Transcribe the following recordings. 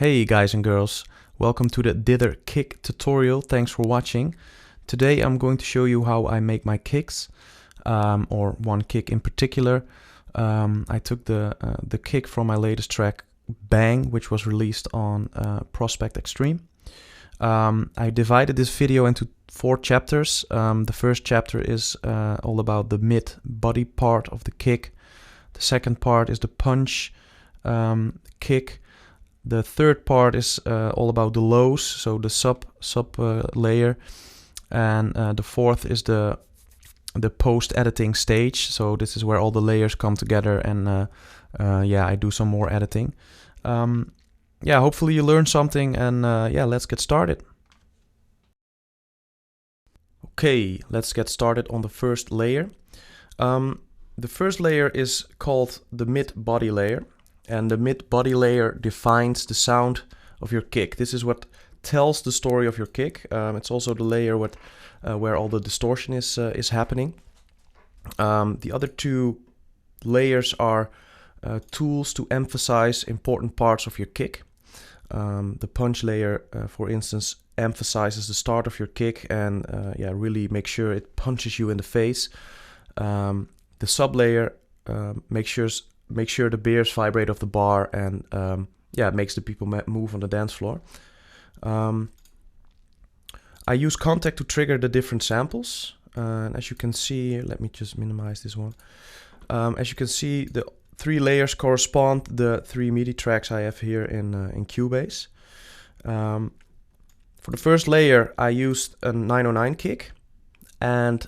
Hey guys and girls, welcome to the Dither kick tutorial. Thanks for watching. Today I'm going to show you how I make my kicks, or one kick in particular. I took the kick from my latest track, Bang, which was released on Prospect Extreme. I divided this video into 4 chapters. The first chapter is all about the mid-body part of the kick. The second part is the punch kick. The third part is all about the lows, so the sub layer, and the fourth is the post-editing stage. So this is where all the layers come together, and yeah, I do some more editing. Yeah, hopefully you learned something, and yeah, let's get started. Okay, let's get started on the first layer. The first layer is called the mid-body layer. And the mid-body layer defines the sound of your kick. This is what tells the story of your kick. It's also the layer where all the distortion is happening. The other 2 layers are tools to emphasize important parts of your kick. The punch layer, for instance, emphasizes the start of your kick and yeah, really make sure it punches you in the face. The sub layer makes sure the bears vibrate off the bar and yeah, it makes the people move on the dance floor. I use contact to trigger the different samples. And as you can see, let me just minimize this one. As you can see, the 3 layers correspond to the 3 MIDI tracks I have here in Cubase. For the first layer, I used a 909 kick, and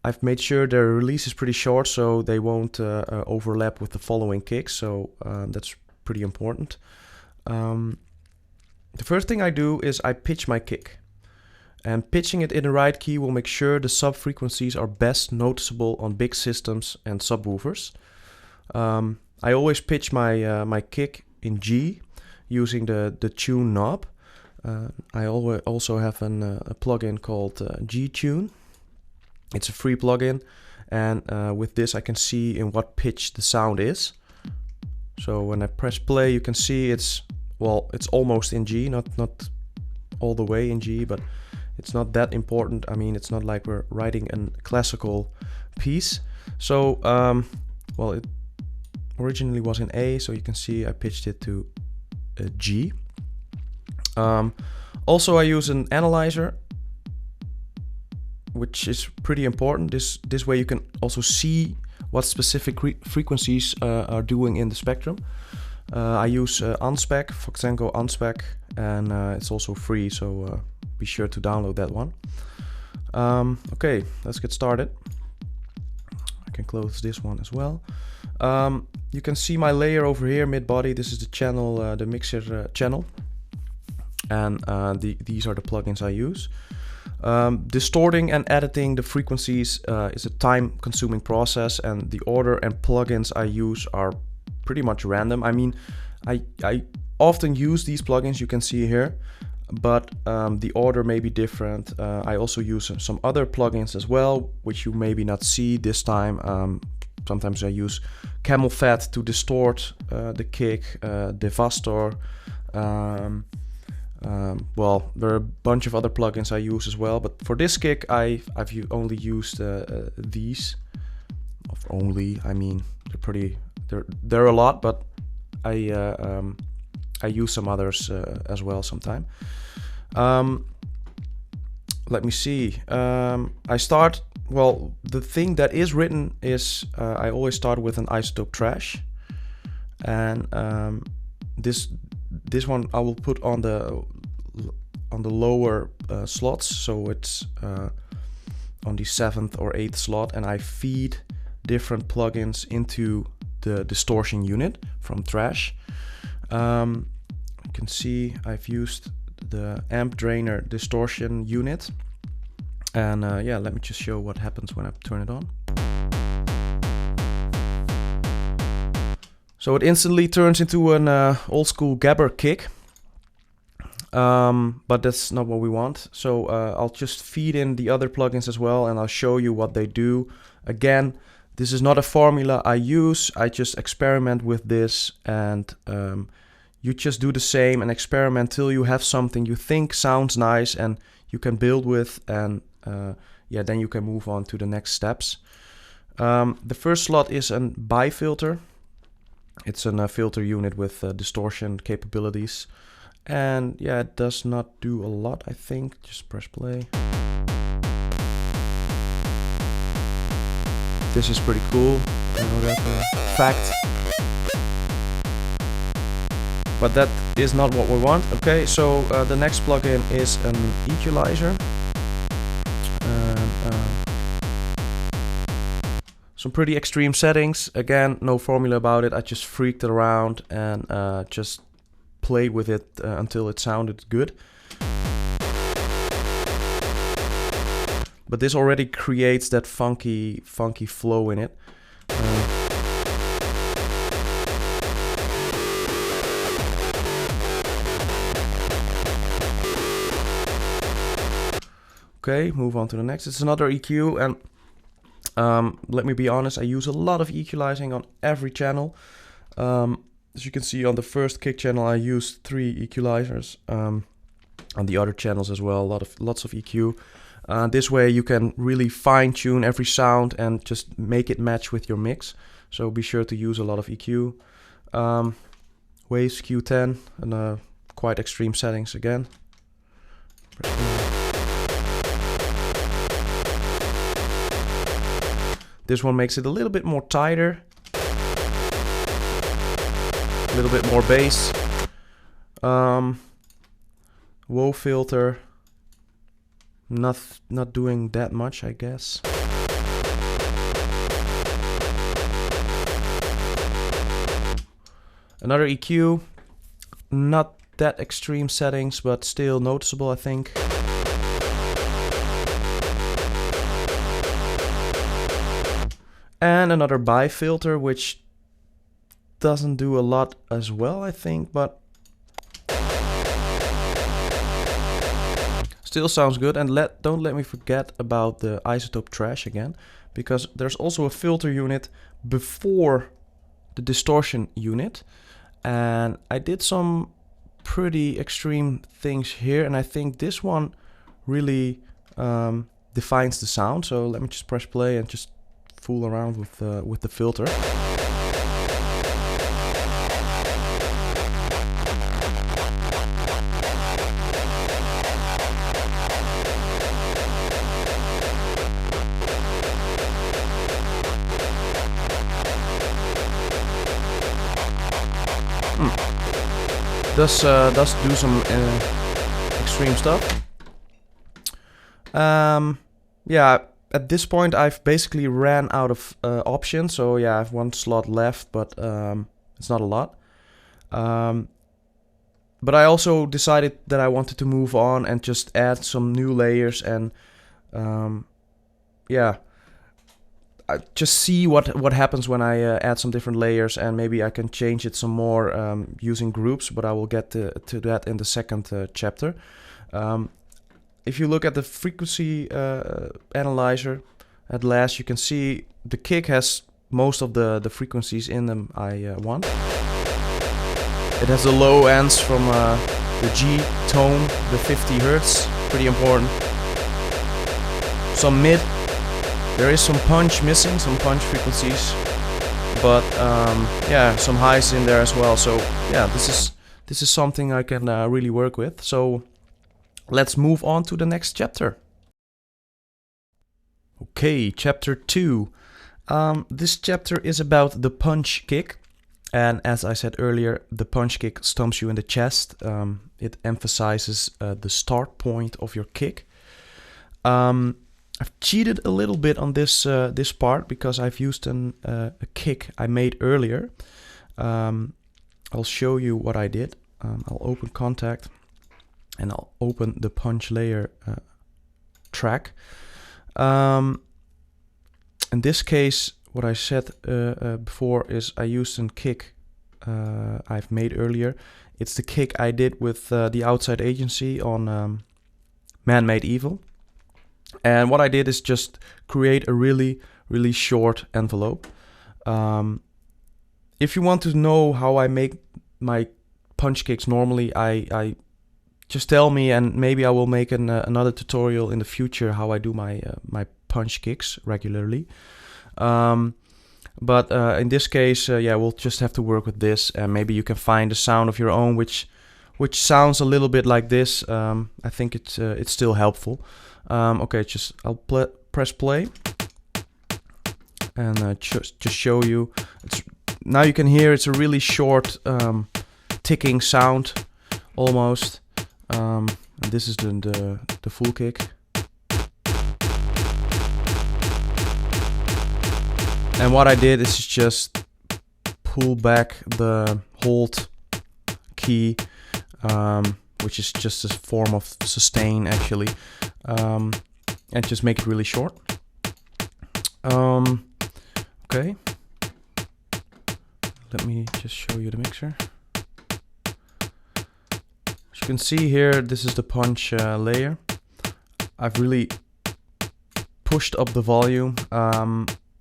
I've made sure their release is pretty short so they won't overlap with the following kicks, so that's pretty important. The first thing I do is I pitch my kick, and pitching it in the right key will make sure the sub-frequencies are best noticeable on big systems and subwoofers. I always pitch my kick in G using the tune knob. I also have a plugin called G-Tune. It's a free plugin, and with this I can see in what pitch the sound is. So when I press play, you can see it's almost in G, not all the way in G, but it's not that important. I mean, it's not like we're writing a classical piece. So well, it originally was in A, so you can see I pitched it to G. Also, I use an analyzer, which is pretty important. This way you can also see what specific frequencies are doing in the spectrum. I use Unspec, Foxenko Unspec, and it's also free, so be sure to download that one. Okay, let's get started. I can close this one as well. You can see my layer over here, mid-body. This is the channel, the mixer channel, and these are the plugins I use. Distorting and editing the frequencies is a time-consuming process, and the order and plugins I use are pretty much random. I mean, I often use these plugins you can see here, but the order may be different. I also use some other plugins as well, which you maybe not see this time. Sometimes I use Camel Fat to distort the kick, Devastor. Well, there are a bunch of other plugins I use as well, but for this kick I've only used these. Only, I mean, they're a lot, but I use some others as well sometime. Let me see. I start, well, the thing that is written is I always start with an isotope trash, and this one I will put on the lower slots, so it's on the 7th or 8th slot, and I feed different plugins into the distortion unit from trash. You can see I've used the amp drainer distortion unit, and yeah, let me just show what happens when I turn it on. So it instantly turns into an old school gabber kick, but that's not what we want. So I'll just feed in the other plugins as well, and I'll show you what they do. Again, this is not a formula I use. I just experiment with this, and you just do the same and experiment till you have something you think sounds nice and you can build with, and yeah, then you can move on to the next steps. The first slot is a bi-filter. It's a filter unit with distortion capabilities, and yeah, it does not do a lot, I think. Just press play. This is pretty cool, I know that fact. But that is not what we want. Okay, so the next plugin is an equalizer. Some pretty extreme settings. Again, no formula about it. I just freaked it around and just played with it until it sounded good. But this already creates that funky flow in it. Okay, move on to the next. It's another EQ, and let me be honest, I use a lot of equalizing on every channel. As you can see on the first kick channel, I used 3 equalizers. On the other channels as well, lots of EQ. This way you can really fine tune every sound and just make it match with your mix. So be sure to use a lot of EQ. Waves Q10 and quite extreme settings again. This one makes it a little bit more tighter, a little bit more bass. Whoa filter, not doing that much, I guess. Another EQ, not that extreme settings, but still noticeable, I think. And another bi-filter, which doesn't do a lot as well, I think, but still sounds good. And don't let me forget about the isotope trash again, because there's also a filter unit before the distortion unit. And I did some pretty extreme things here, and I think this one really defines the sound. So let me just press play and just fool around with the filter. Does do some extreme stuff. Yeah. At this point, I've basically ran out of options, so yeah, I have 1 slot left, but it's not a lot. But I also decided that I wanted to move on and just add some new layers and yeah, I just see what happens when I add some different layers, and maybe I can change it some more using groups, but I will get to that in the second chapter. If you look at the frequency analyzer, at last you can see the kick has most of the frequencies in them I want. It has the low ends from the G tone, the 50 Hertz, pretty important. Some mid, there is some punch missing, some punch frequencies, but yeah, some highs in there as well. So yeah, this is something I can really work with. So let's move on to the next chapter. Okay, chapter 2. This chapter is about the punch kick. And as I said earlier, the punch kick stumps you in the chest. It emphasizes the start point of your kick. I've cheated a little bit on this part because I've used a kick I made earlier. I'll show you what I did. I'll open Contact. And I'll open the punch layer track. In this case, what I said before is I used a kick I've made earlier. It's the kick I did with the Outside Agency on Man-Made Evil. And what I did is just create a really short envelope. If you want to know how I make my punch kicks normally, I just tell me, and maybe I will make another tutorial in the future how I do my punch kicks regularly. But in this case, yeah, we'll just have to work with this, and maybe you can find a sound of your own which sounds a little bit like this. I think it's still helpful. Okay, I'll press play, and just show you. Now you can hear it's a really short ticking sound, almost. And this is the full kick. And what I did is just pull back the hold key, which is just a form of sustain actually, and just make it really short. Okay, let me just show you the mixer. As you can see here, this is the punch layer. I've really pushed up the volume.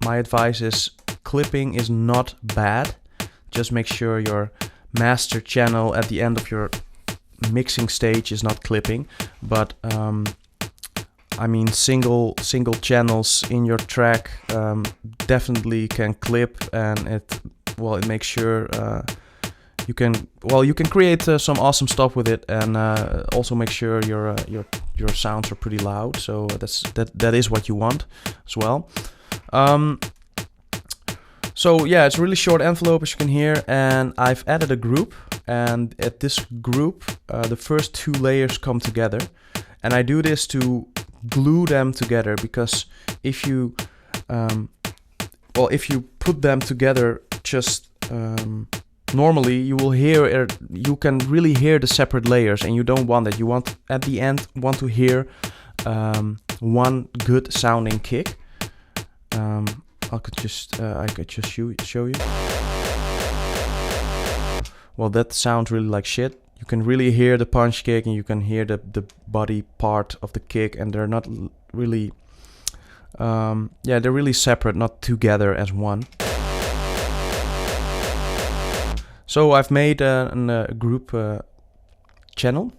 My advice is clipping is not bad. Just make sure your master channel at the end of your mixing stage is not clipping. But I mean, single channels in your track definitely can clip, and it makes sure you can create some awesome stuff with it, and also make sure your sounds are pretty loud. So that is what you want as well. So yeah, it's a really short envelope, as you can hear, and I've added a group, and at this group the first two layers come together, and I do this to glue them together, because if you put them together just normally, you can really hear the separate layers, and you don't want that. You want at the end to hear one good sounding kick. I could just show you. Well, that sounds really like shit. You can really hear the punch kick, and you can hear the body part of the kick, and they're not really, they're really separate, not together as one. So I've made a group channel,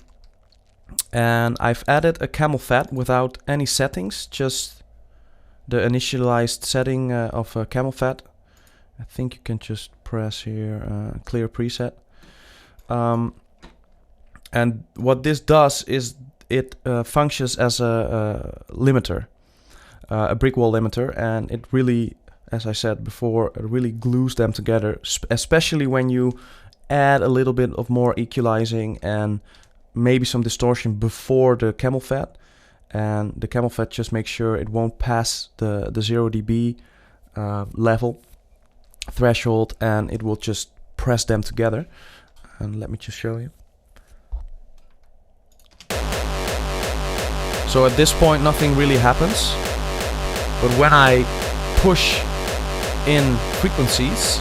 and I've added a camel fat without any settings, just the initialized setting of camel fat. I think you can just press here clear preset. And what this does is it functions as a limiter, a brick wall limiter, and it really, as I said before, it really glues them together, especially when you add a little bit of more equalizing and maybe some distortion before the camel fat. And the camel fat just makes sure it won't pass the 0 dB level threshold, and it will just press them together. And let me just show you. So at this point nothing really happens, but when I push in frequencies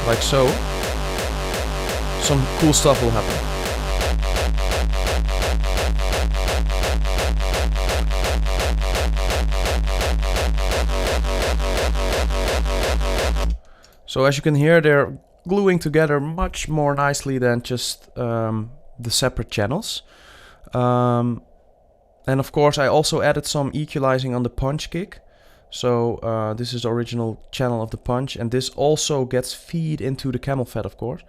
like so, some cool stuff will happen. So as you can hear, they're gluing together much more nicely than just the separate channels. And of course I also added some equalizing on the punch kick. So this is the original channel of the punch, and this also gets feed into the camel fat, of course.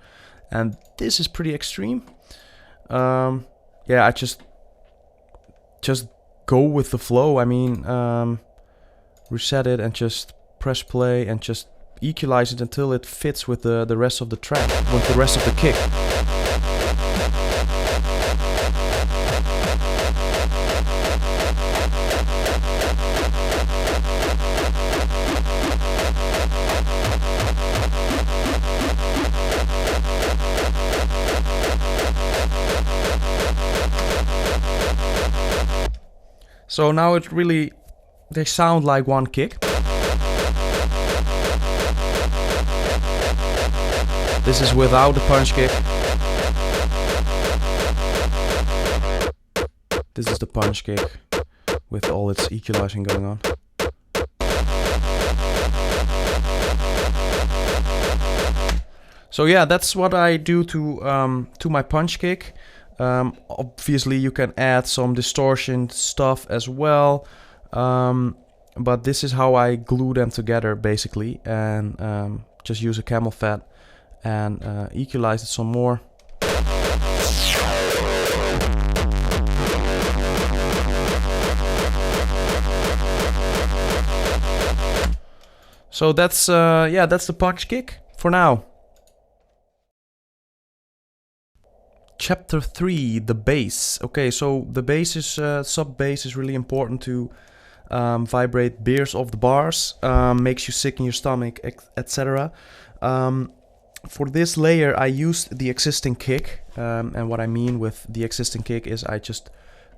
And this is pretty extreme. Yeah, I just go with the flow. I mean, reset it and just press play and just equalize it until it fits with the rest of the track, with the rest of the kick. So now it really, they sound like one kick. This is without the punch kick. This is the punch kick with all its equalizing going on. So yeah, that's what I do to my punch kick. Obviously you can add some distortion stuff as well, but this is how I glue them together basically, and just use a camel fat and equalize it some more. So that's yeah, that's the punch kick for now. Chapter 3, the bass. Okay, so the bass is sub bass is really important to vibrate beers off the bars, makes you sick in your stomach, etc. For this layer, I used the existing kick, and what I mean with the existing kick is I just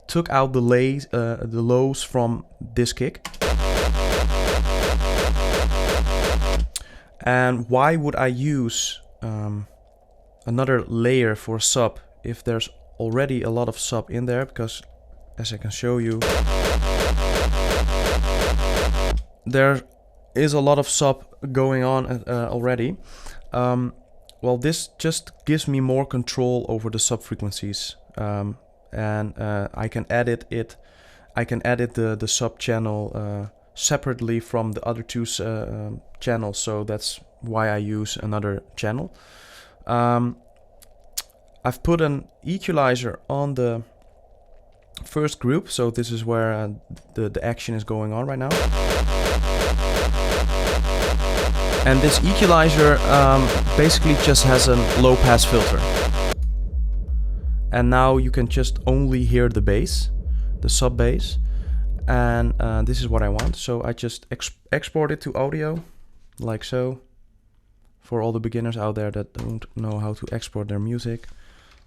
took out the lows from this kick. And why would I use another layer for sub if there's already a lot of sub in there? Because as I can show you, there is a lot of sub going on already. Well, this just gives me more control over the sub frequencies, and I can edit it. I can edit the sub channel separately from the other two channels, so that's why I use another channel. I've put an equalizer on the first group, so this is where the action is going on right now. And this equalizer basically just has a low pass filter. And now you can just only hear the bass, the sub bass. And this is what I want, so I just export it to audio, like so. For all the beginners out there that don't know how to export their music,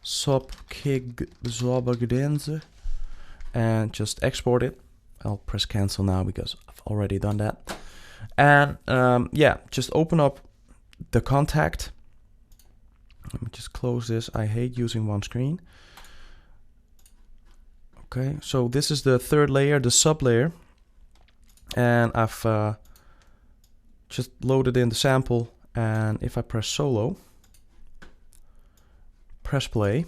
sub kick zobergdense, and just export it. I'll press cancel now because I've already done that. And yeah, just open up the contact. Let me just close this. I hate using one screen. Okay, so this is the third layer, the sub layer, and I've just loaded in the sample. And if I press solo, press play,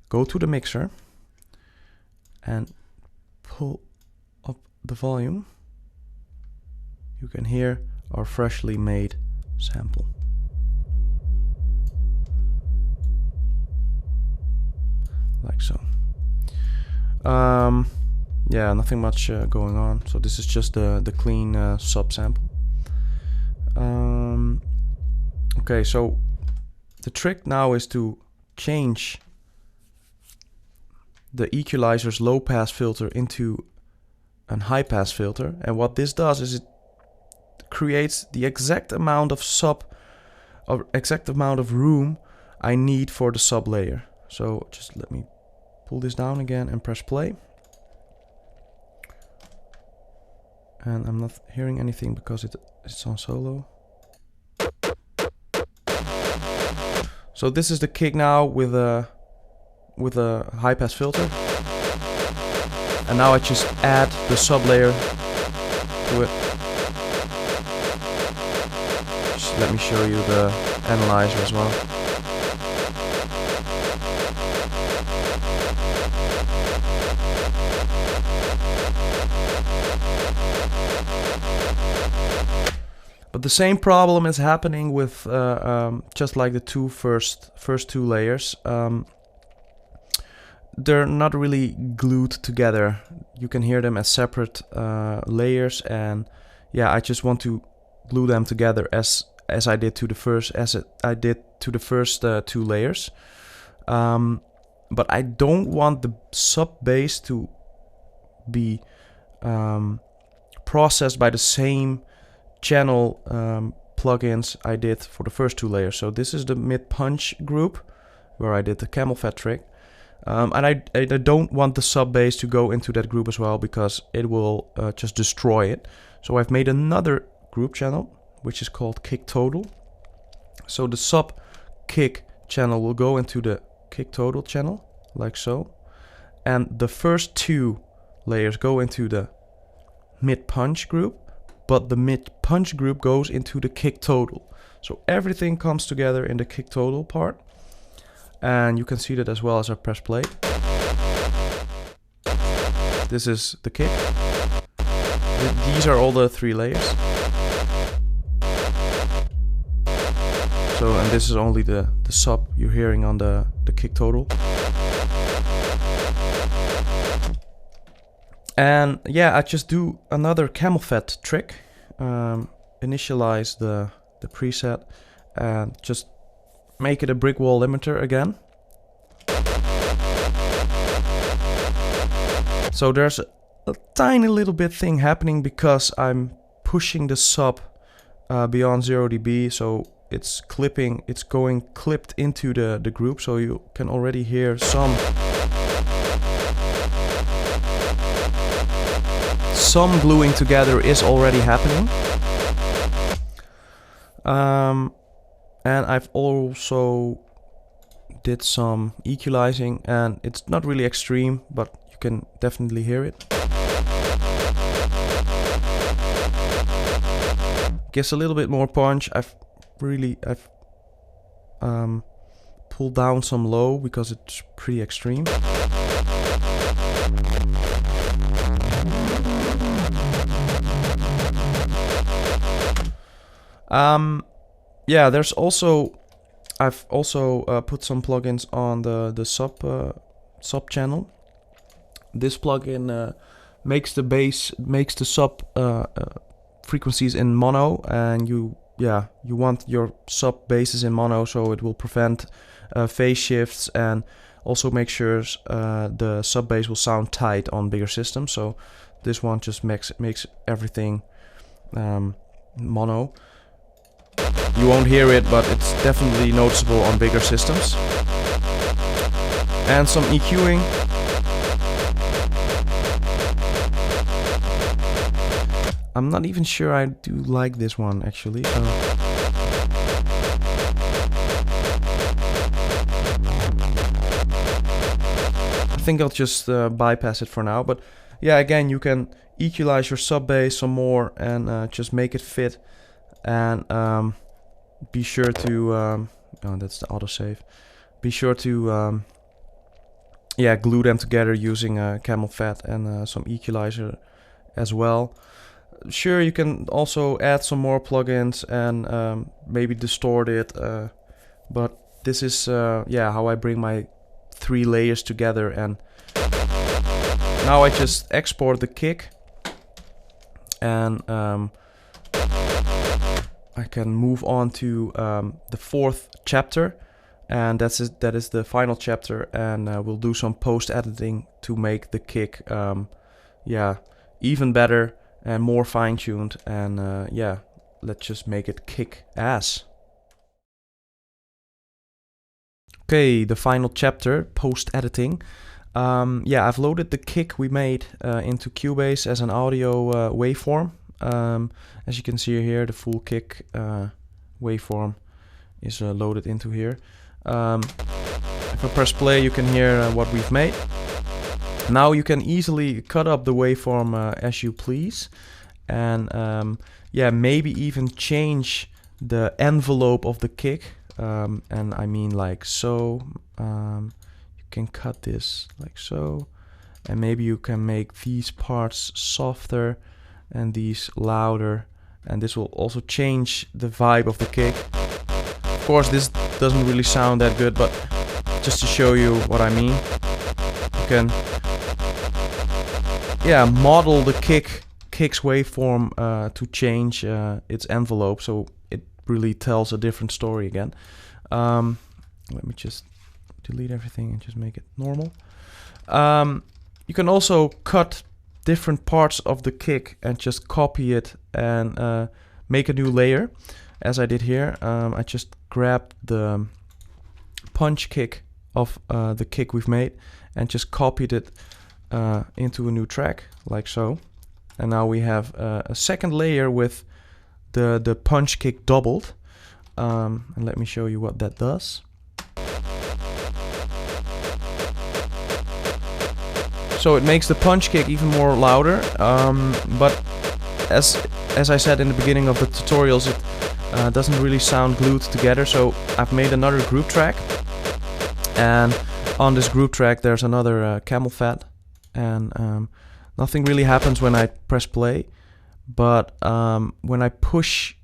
go to the mixer and pull up the volume, you can hear our freshly made sample. Like so. Yeah, nothing much going on. So this is just the clean sub sample. Okay, so the trick now is to change the equalizer's low pass filter into a high pass filter, and what this does is it creates the exact amount of sub, or exact amount of room I need for the sub layer. So just let me pull this down again and press play. And I'm not hearing anything because it's on solo. So this is the kick now with a high pass filter. And now I just add the sub layer to it. Just let me show you the analyzer as well. But the same problem is happening with just like the first two layers. They're not really glued together. You can hear them as separate layers, and yeah, I just want to glue them together as I did to the first two layers. But I don't want the sub bass to be processed by the same channel plugins I did for the first two layers. So this is the mid punch group where I did the camel fat trick, and I don't want the sub bass to go into that group as well because it will just destroy it. So I've made another group channel which is called kick total. So the sub kick channel will go into the kick total channel like so, and the first two layers go into the mid punch group, but the mid punch group goes into the kick total. So everything comes together in the kick total part. And you can see that as well as I press play. This is the kick. These are all the 3 layers. So, and this is only the sub you're hearing on the kick total. And yeah, I just do another camel fat trick. Initialize the preset and just make it a brick wall limiter again. So there's a tiny little bit thing happening because I'm pushing the sub beyond 0 dB, so it's clipping, it's going clipped into the group, so you can already hear some gluing together is already happening. And I've also did some equalizing, and it's not really extreme, but you can definitely hear it. Gives a little bit more punch. I've pulled down some low because it's pretty extreme. Yeah, there's also, I've also put some plugins on the sub channel. This plugin makes the sub frequencies in mono, and you want your sub basses in mono, so it will prevent phase shifts and also make sure the sub bass will sound tight on bigger systems. So this one just makes everything mono. You won't hear it, but it's definitely noticeable on bigger systems. And some EQing. I'm not even sure I do like this one actually. So I think I'll just bypass it for now. But yeah, again, you can equalize your sub bass some more and just make it fit. And be sure to oh, that's the autosave. Be sure to yeah, glue them together using camel fat and some equalizer as well. Sure, you can also add some more plugins and maybe distort it, but this is yeah, how I bring my 3 layers together. And now I just export the kick, and I can move on to the 4th chapter, and that is the final chapter, and we'll do some post-editing to make the kick yeah, even better and more fine-tuned, and yeah, let's just make it kick ass. Okay, the final chapter, post-editing. Yeah, I've loaded the kick we made into Cubase as an audio waveform. As you can see here, the full kick waveform is loaded into here. If I press play, you can hear what we've made. Now you can easily cut up the waveform as you please, and yeah, maybe even change the envelope of the kick, and I mean like so. You can cut this like so, and maybe you can make these parts softer and these louder, and this will also change the vibe of the kick. Of course, this doesn't really sound that good, but just to show you what I mean, you can yeah, model the kick's waveform to change its envelope, so it really tells a different story again. Let me just delete everything and just make it normal. You can also cut different parts of the kick and just copy it and make a new layer, as I did here. I just grabbed the punch kick of the kick we've made and just copied it into a new track, like so. And now we have a second layer with the punch kick doubled. And let me show you what that does. So it makes the punch kick even more louder, but as I said in the beginning of the tutorials, doesn't really sound glued together, so I've made another group track, and on this group track there's another camel fat, and nothing really happens when I press play, but when I push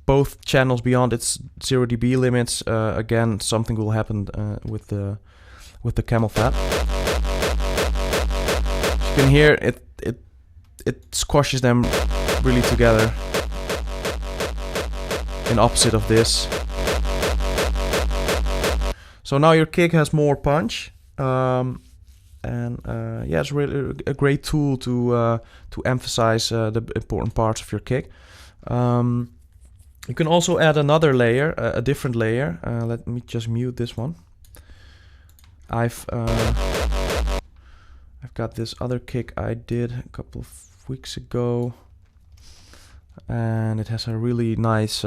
both channels beyond its 0 dB limits, again something will happen with the camel fat. You can hear it squashes them really together, in opposite of this. So now your kick has more punch, and yeah, it's really a great tool to emphasize the important parts of your kick. You can also add another layer, a different layer. Let me just mute this one. I've got this other kick I did a couple of weeks ago, and it has a really nice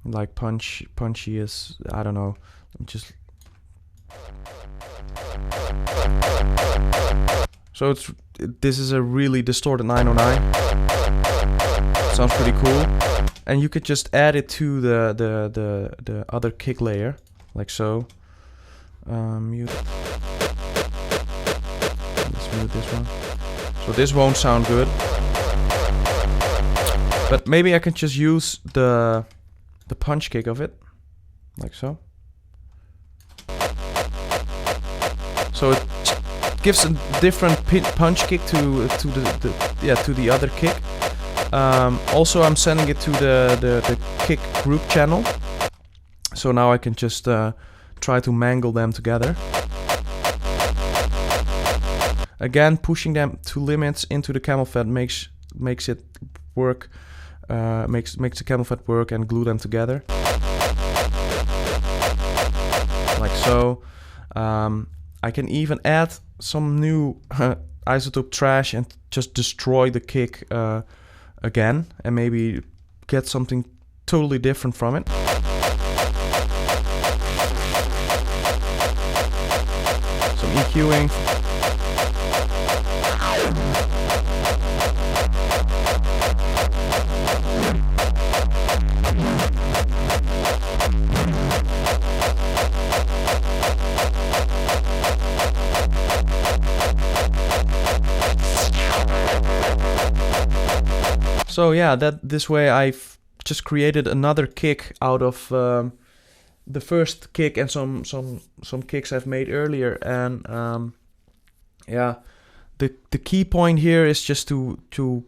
like punchy is, I don't know, just so this is a really distorted 909. Sounds pretty cool, and you could just add it to the other kick layer, like so. Mute. Let's mute this one. So this won't sound good, but maybe I can just use the punch kick of it, like so. So it gives a different punch kick to the other kick. Also, I'm sending it to the kick group channel, so now I can just try to mangle them together. Again, pushing them to limits into the camel fat makes it work, makes the camel fat work and glue them together, like so. I can even add some new isotope trash and just destroy the kick again, and maybe get something totally different from it. Some EQing. So yeah, this way I've just created another kick out of the first kick and some kicks I've made earlier, and yeah, the key point here is just to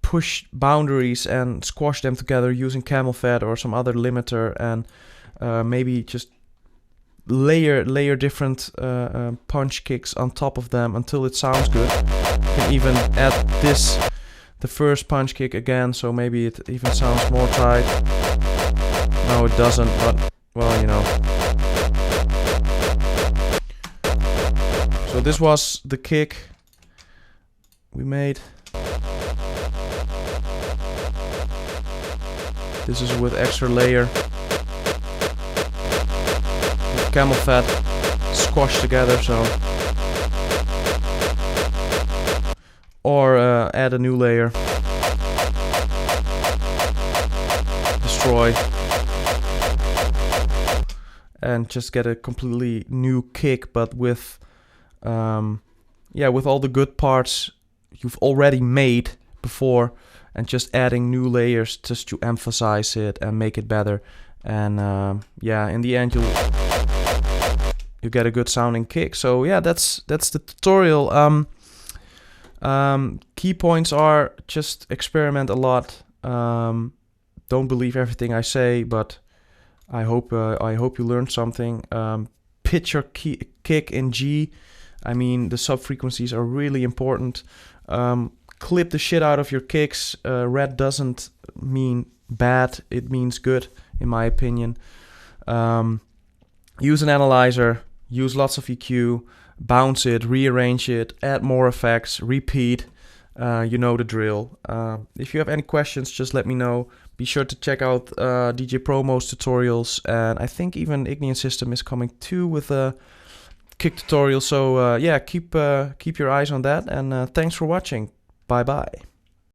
push boundaries and squash them together using camel fat or some other limiter, and maybe just layer different punch kicks on top of them until it sounds good. You can even add the first punch kick again, so maybe it even sounds more tight. No, it doesn't, but well, you know. So this was the kick we made. This is with extra layer, with camel fat squashed together, so. Or add a new layer, destroy, and just get a completely new kick, but with with all the good parts you've already made before, and just adding new layers just to emphasize it and make it better. And in the end you get a good sounding kick. So yeah, that's the tutorial. Key points are just experiment a lot. Don't believe everything I say, but I hope you learned something. Pitch your kick in G. I mean, the sub frequencies are really important. Clip the shit out of your kicks. Red doesn't mean bad; it means good, in my opinion. Use an analyzer. Use lots of EQ. Bounce it, rearrange it, add more effects, repeat. You know the drill. If you have any questions, just let me know. Be sure to check out DJ Promo's tutorials, and I think even Ignian System is coming too with a kick tutorial. So keep your eyes on that, and thanks for watching. Bye bye.